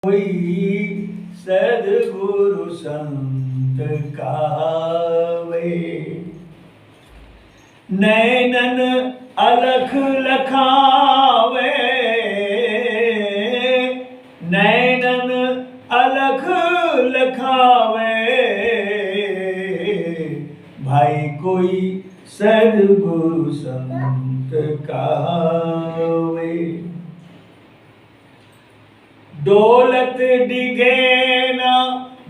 कोई सद्गुरु संत कहावे, नैनन अलख लखावे, नैनन अलख लखावे। भाई कोई सद्गुरु संत कहावे। दौलत डिगे न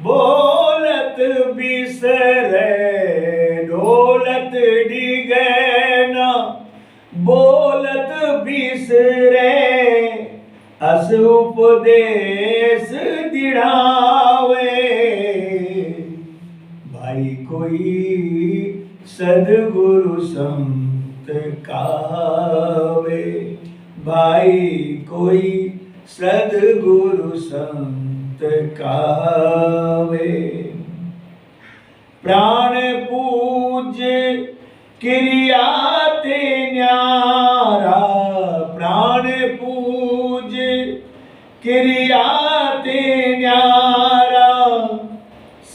बोलत बिसरे, दौलत डिगे न बोलत बिसरे। अस उपदेश दिढ़ावे, भाई कोई सद्गुरु संत कहावे। भाई कोई सद्गुरु संत कहावे। प्राण पूज्य क्रिया ते न्यारा, प्राण पूज्य क्रिया ते न्यारा।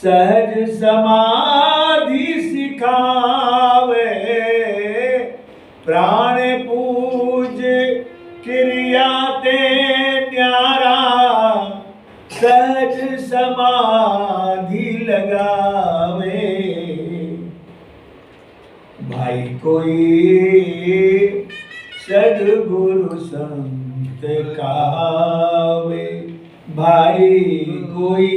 सहज समाधि सिखावे, प्राण पूज्य क्रिया ते न्यारा। सहज समाधि लगावे, भाई कोई सद्गुरु संत कहावे। भाई कोई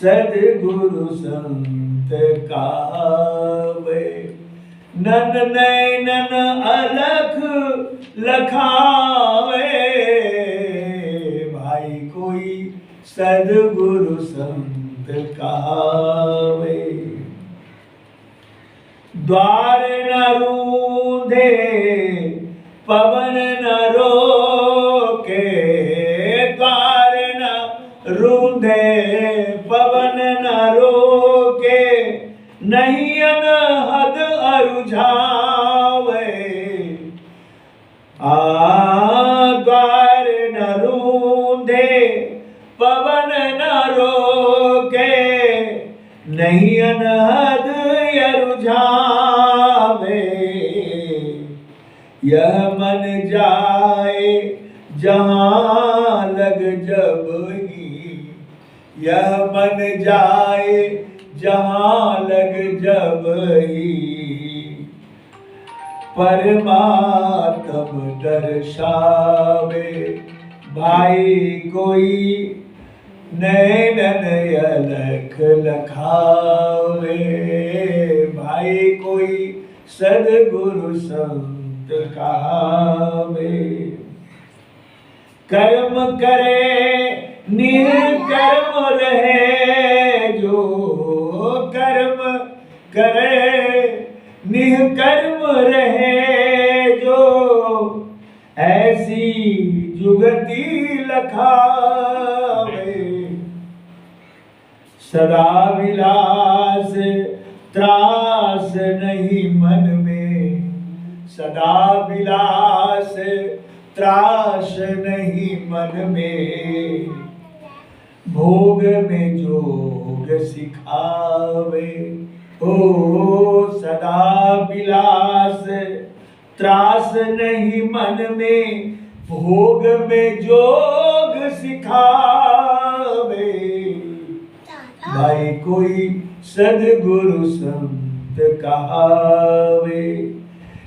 सद्गुरु संत कहावे। नन नैनन अलख लखावे, भाई कोई सद्गुरु संत कहावे। द्वार न रूंधे पवन न रोके, द्वार न रूंधे पवन न रोके। नहीं अनहद अरुझावे, द्वार न रूंधे पवन न रोके। नहीं अनहद अरुझावे, यह मन जाए जहाँ लग जब ही। यह मन जाए जहाँ लग जब ही। परमात्म दर्शावे, भाई कोई नैनन अलख लखावे। भाई कोई सद्गुरु संत कहावे। कर्म करे निर्कर्म रहे जो, कर्म करे निष्कर्म रहे जो। ऐसी जुगति लखावे, सदा विलास त्रास नहीं मन में। सदा विलास त्रास नहीं मन में। भोग में जोग सिखावे, ओ सदा विलास त्रास नहीं मन में। भोग में जोग सिखावे, भाई कोई सद्गुरु संत कहावे।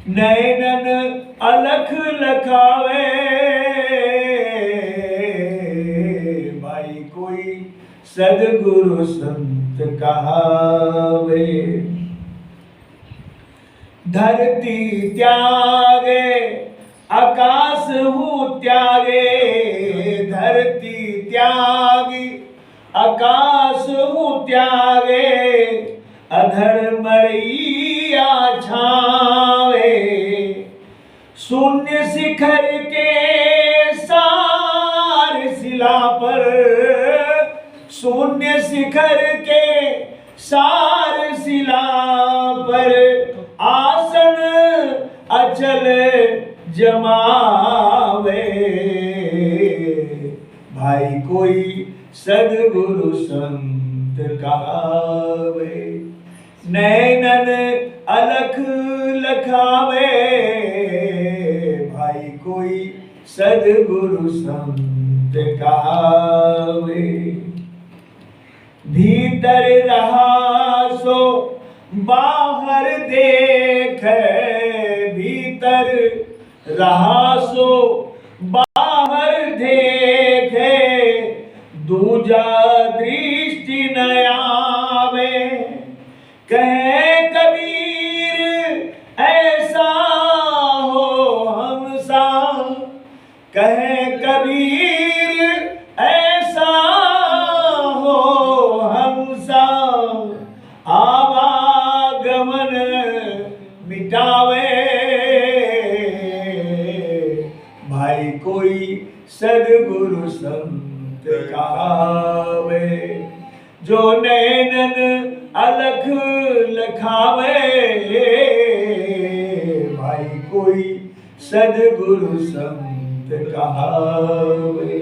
नैनन अलख लखावे, भाई कोई सद्गुरु संत कहावे। धरती त्यागे आकाश हूँ त्यागे, धरती त्यागी आकाश हूँ त्यागे। अधर मड़ैया छावे, शून्य शिखर के सार शिला पर। शून्य शिखर के सार शिला पर। आसन अचल जमावे, भाई कोई सद्गुरु संत कहावे, नैनन अलख लखावे, भाई कोई सद्गुरु संत कहावे। भीतर रहा सो बाहर देखे, भीतर रहा सो बाहर देखे, दूजा दृष्टि न आवे। कहे कबीर ऐसा हो हमसा, कहे कबीर ऐसा हो हमसा, आवागमन मिटावे, भाई कोई सद्गुरु संत कहावे, जो नैनन अलख लखावे, भाई कोई सद्गुरु संत कहावे।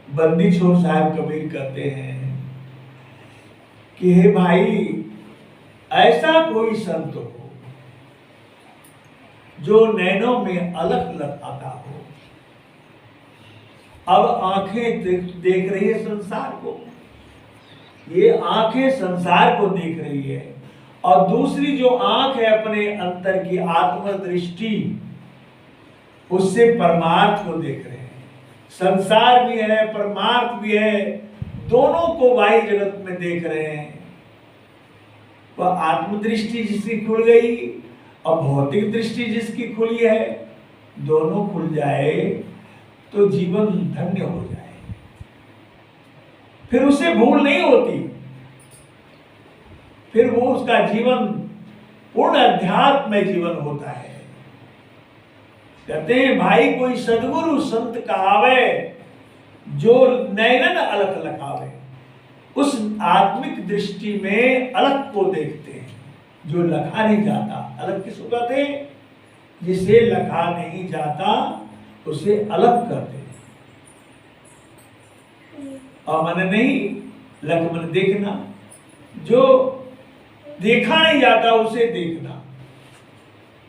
बंदी छोड़ साहब कबीर कहते हैं कि हे भाई, ऐसा कोई संत हो जो नैनों में अलख लखाता हो। अब आंखें देख रही है संसार को, ये आंखें संसार को देख रही है, और दूसरी जो आंख है अपने अंतर की आत्मदृष्टि, उससे परमार्थ को देख रहे हैं। संसार भी है, परमार्थ भी है, दोनों को बाह्य जगत में देख रहे हैं। वह आत्मदृष्टि जिसकी खुल गई और भौतिक दृष्टि जिसकी खुली है, दोनों खुल जाए तो जीवन धन्य हो जाए, फिर उसे भूल नहीं होती, फिर वो उसका जीवन पूर्ण अध्यात्म में जीवन होता है। कहते हैं भाई कोई सद्गुरु संत कहावे, जो नैनन अलख लखावे, उस आत्मिक दृष्टि में अलग को देखते हैं, जो लखा नहीं जाता। अलग किसको कहते हैं? जिसे लखा नहीं जाता उसे अलग करते हैं। और मन नहीं, लख मन देखना, जो देखा नहीं जाता उसे देखना।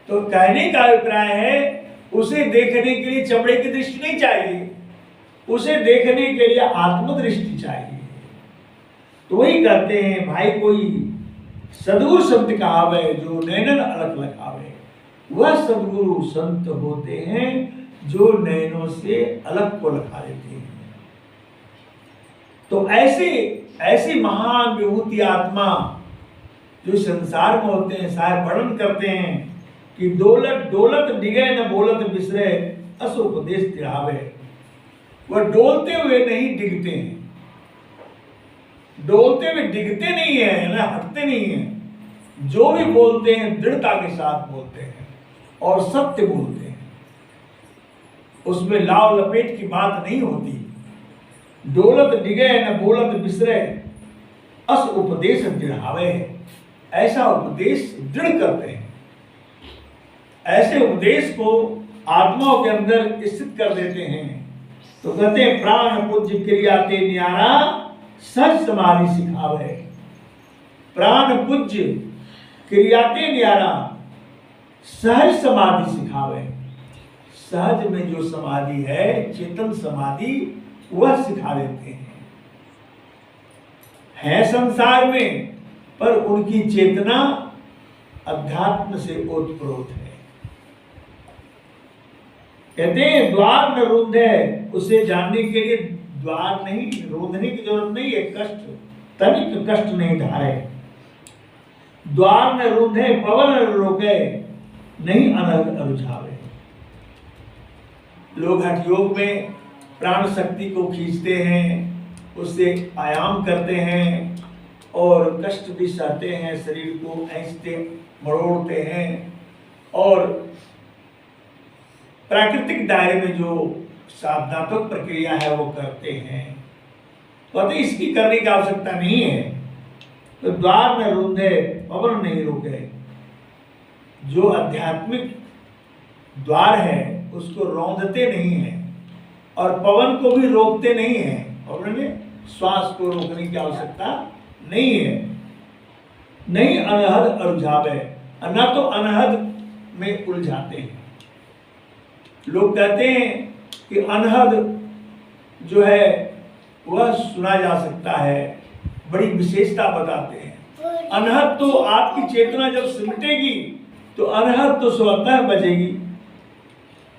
तो कहने का अभिप्राय है, उसे देखने के लिए चमड़े की दृष्टि नहीं चाहिए, उसे देखने के लिए आत्मदृष्टि चाहिए। तो वही कहते हैं भाई कोई सद्गुरु संत कहावे, जो नैनन अलख लखावे। वह सद्गुरु संत होते हैं जो नैनों से अलग को लखा देते हैं। तो ऐसी महान विभूति आत्मा जो संसार में होते हैं, साहब वर्णन करते हैं कि डोलत डोलत डिगे न बोलत बिसरे, अस उपदेश तिढ़ावे। वह डोलते हुए नहीं डिगते हैं, डोलते हुए डिगते नहीं है ना, हटते नहीं है। जो भी बोलते हैं दृढ़ता के साथ बोलते हैं और सत्य बोलते हैं, उसमें लाव लपेट की बात नहीं होती। डोलत डिगे न बोलत बिसरे, अस उपदेश दृढ़ावे। ऐसा उपदेश दृढ़ करते हैं, ऐसे उपदेश को आत्माओं के अंदर स्थित कर देते हैं। तो कहते हैं प्राण पूज्य क्रिया ते न्यारा, सच समाधि सिखावे। प्राण पूज्य क्रियाते न्यारा, सहज समाधि सिखावे। सहज में जो समाधि है, चेतन समाधि, वह सिखा देते हैं। है संसार में, पर उनकी चेतना अध्यात्म से ओतप्रोत है। कहते हैं द्वार न रूंधे, उसे जानने के लिए द्वार नहीं, रूंधने की जरूरत नहीं है। कष्ट तनिक कष्ट नहीं ढाए। द्वार न रूंधे पवन न रोके, नहीं अनर्थ अरुझावे। लोग हठ योग में प्राण शक्ति को खींचते हैं, उससे आयाम करते हैं और कष्ट भी सहते हैं, शरीर को ऐंचते मरोड़ते हैं और प्राकृतिक दायरे में जो साधनात्मक प्रक्रिया है वो करते हैं। तो इसकी करने की आवश्यकता नहीं है। तो द्वार में रूंधे पवन नहीं रोके। जो आध्यात्मिक द्वार है उसको रौंदते नहीं है, और पवन को भी रोकते नहीं हैं, और उन्हें श्वास को रोकने की आवश्यकता नहीं है। नहीं अनहद अरुझावे, न तो अनहद में उलझाते हैं। लोग कहते हैं कि अनहद जो है वह सुना जा सकता है, बड़ी विशेषता बताते हैं। अनहद तो आपकी चेतना जब सिमटेगी तो अनहद तो स्वतः बजेगी।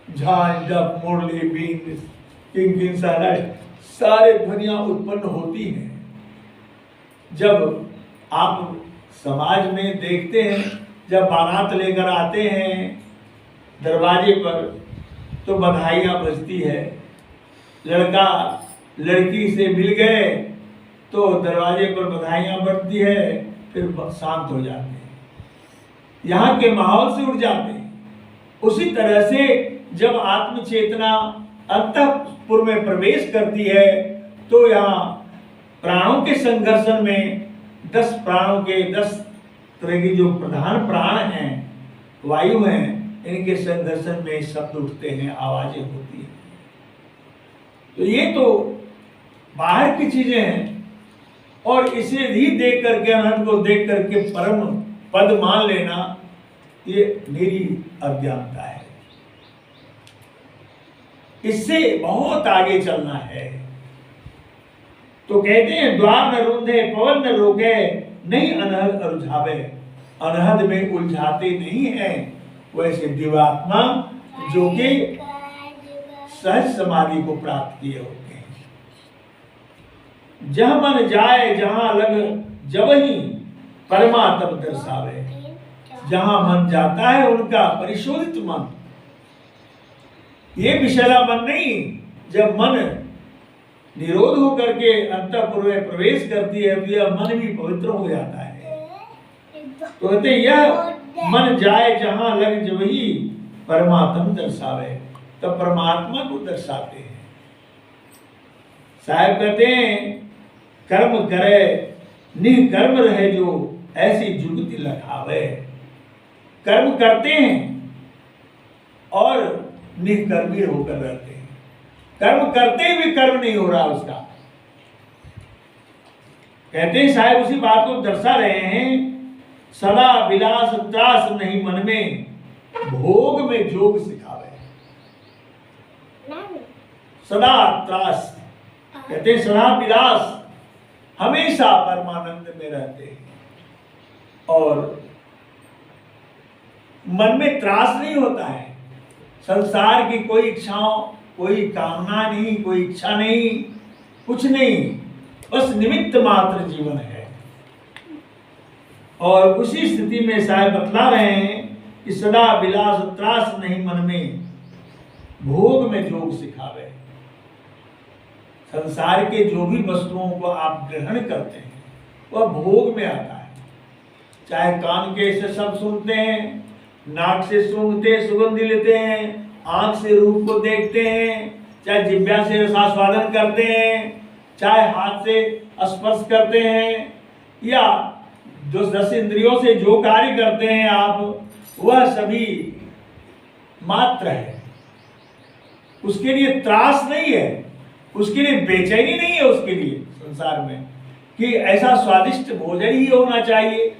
झांझ जब मुरली बीन किंकिन सहनाई सारे ध्वनियां उत्पन्न होती हैं। जब आप समाज में देखते हैं, जब बारात लेकर आते हैं दरवाजे पर तो बधाइयाँ बजती है। लड़का लड़की से मिल गए तो दरवाजे पर बधाइयाँ बजती है, फिर शांत हो जाते हैं, यहाँ के माहौल से उठ जाते हैं। उसी तरह से जब आत्म चेतना अंतःपुर में प्रवेश करती है तो यहाँ प्राणों के संघर्षण में 10 प्राणों के 10 तरह की जो प्रधान प्राण हैं, वायु हैं, इनके संघर्षण में शब्द उठते हैं, आवाजें होती हैं। तो ये तो बाहर की चीजें हैं, और इसे भी देख करके, अनंत को देख करके परम पद मान लेना, ये मेरी अज्ञानता है। इससे बहुत आगे चलना है। तो कहते हैं द्वार न रूंधे पवन न रोके, नहीं अनहद अरुझावे, अनहद में उलझाते नहीं हैं वैसे दिवात्मा जो कि सहज समाधि को प्राप्त किए होते हैं। जहां मन जाए जहां लग जब ही परमात्म दर्शावे, जहां मन जाता है उनका परिशोधित मन, ये विषैला मन नहीं। जब मन निरोध होकर के अंतःपुर में प्रवेश करती है तो यह मन भी पवित्र हो जाता है। तो कहते यह मन जाए जहां लग जब ही परमात्म दर्शावे, तो परमात्मा को दर्शाते हैं। साहब कहते हैं कर्म करे निष्कर्म रहे जो, ऐसी जुगति लखावे। कर्म करते हैं और निष्कर्मी होकर रहते हैं। कर्म करते हुए कर्म नहीं हो रहा उसका। कहते हैं साहब उसी बात को दर्शा रहे हैं, सदा विलास त्रास नहीं मन में, भोग में जोग सिखावे। सदा त्रास, कहते हैं सदा विलास, हमेशा परमानंद में रहते हैं और मन में त्रास नहीं होता है। संसार की कोई इच्छाओं, कोई कामना नहीं, कोई इच्छा नहीं, कुछ नहीं, बस निमित्त मात्र जीवन है। और उसी स्थिति में साहब बतला रहे हैं कि सदा विलास त्रास नहीं मन में, भोग में जोग सिखावे। संसार के जो भी वस्तुओं को आप ग्रहण करते हैं वह भोग में आता है। चाहे कान के से सब सुनते हैं, नाक से सूंघते सुगंधी लेते हैं, आंख से रूप को देखते हैं, चाहे जिह्वा से रसास्वादन करते हैं, चाहे हाथ से स्पर्श करते हैं, या जो 10 इंद्रियों से जो कार्य करते हैं आप, वह सभी मात्र है। उसके लिए त्रास नहीं है, उसके लिए बेचैनी नहीं है। उसके लिए संसार में कि ऐसा स्वादिष्ट भोजन ही होना चाहिए,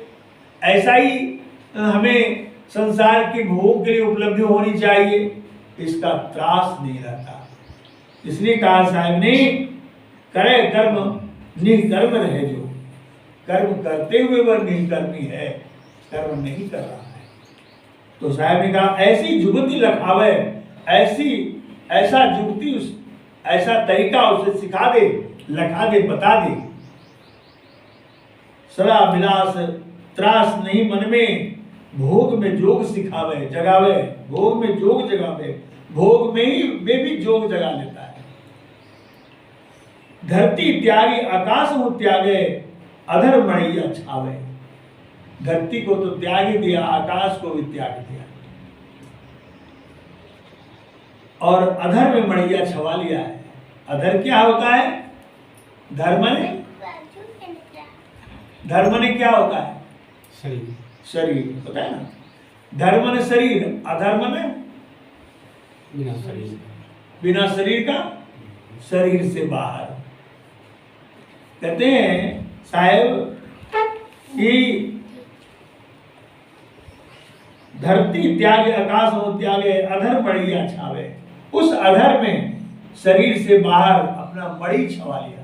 ऐसा ही हमें संसार की भोग के लिए उपलब्धि होनी चाहिए, इसका त्रास नहीं रहता। इसलिए कहा साहब ने करे कर्म निष्कर्म रहे जो, कर्म करते हुए वह निष्कर्मी है, कर्म नहीं कर रहा है। तो साहब ने कहा ऐसी जुगति लखावे, ऐसा जुगति ऐसा तरीका उसे सिखा दे, लखा दे, बता दे। सदा विलास त्रास नहीं मन में, भोग में जोग सिखावे, जगावे, भोग में जोग जगावे, भोग में भी जोग जगा लेता है। धरती त्यागी आकाश हो त्यागे, अधर मणिया छावे। धरती को तो त्याग ही दिया, आकाश को भी त्याग दिया, और अधर में मणिया छवा लिया है। अधर क्या होता है? धर्म ने क्या होता है? शरीर होता है ना। धर्म ने शरीर, अधर्म ने बिना शरीर का शरीर से बाहर। कहते हैं साहेब कि धरती त्यागे आकाश हो त्यागे, अधर बढ़िया छावे। उस अधर में शरीर से बाहर अपना मणि छवा लिया।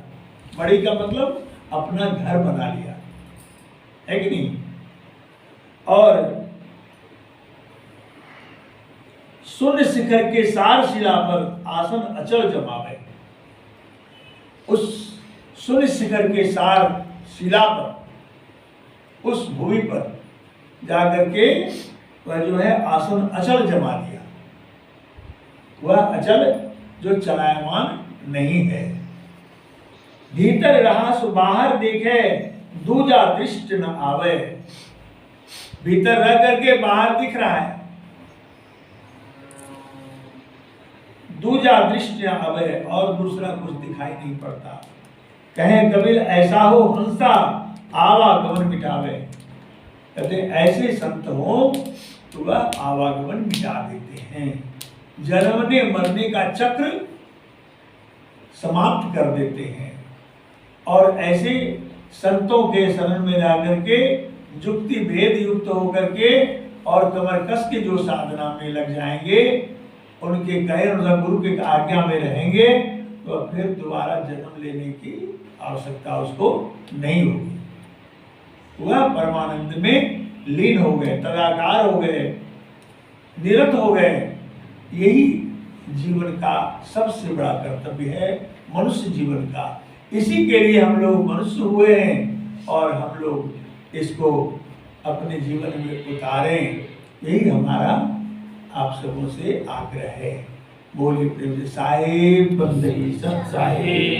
मणि का मतलब अपना घर बना लिया, है कि नहीं। और शून्य शिखर के सार शिला पर आसन अचल जमावे। उस शून्य शिखर के सार शिला पर, उस भूमि पर जाकर के वह जो है आसन अचल जमा दिया। वह अचल जो चलायमान नहीं है। भीतर रहा सो बाहर देखे, दूजा दृष्टि न आवे। भीतर रह करके बाहर दिख रहा है, दूजा दृष्टि न आवे, और दूसरा कुछ दिखाई नहीं पड़ता। कहें कबीर ऐसा हो हंसा, आवागमन मिटावे। कहते ऐसे संत हो तो वह आवागमन मिटा देते हैं, जन्मने मरने का चक्र समाप्त कर देते हैं। और ऐसे संतों के शरण में जाकर के जुक्ति भेद युक्त होकर के और कमर कस के जो साधना में लग जाएंगे, उनके कहे अनुसार गुरु के आज्ञा में रहेंगे, तो फिर दोबारा जन्म लेने की आवश्यकता उसको नहीं होगी। वह परमानंद में लीन हो गए, तदाकार हो गए, निरत हो गए। यही जीवन का सबसे बड़ा कर्तव्य है, मनुष्य जीवन का। इसी के लिए हम लोग मनुष्य हुए हैं और हम लोग इसको अपने जीवन में उतारें, यही हमारा आप सबों से आग्रह है। बोलिए प्रेम से साहिब बंदगी सत साहिब।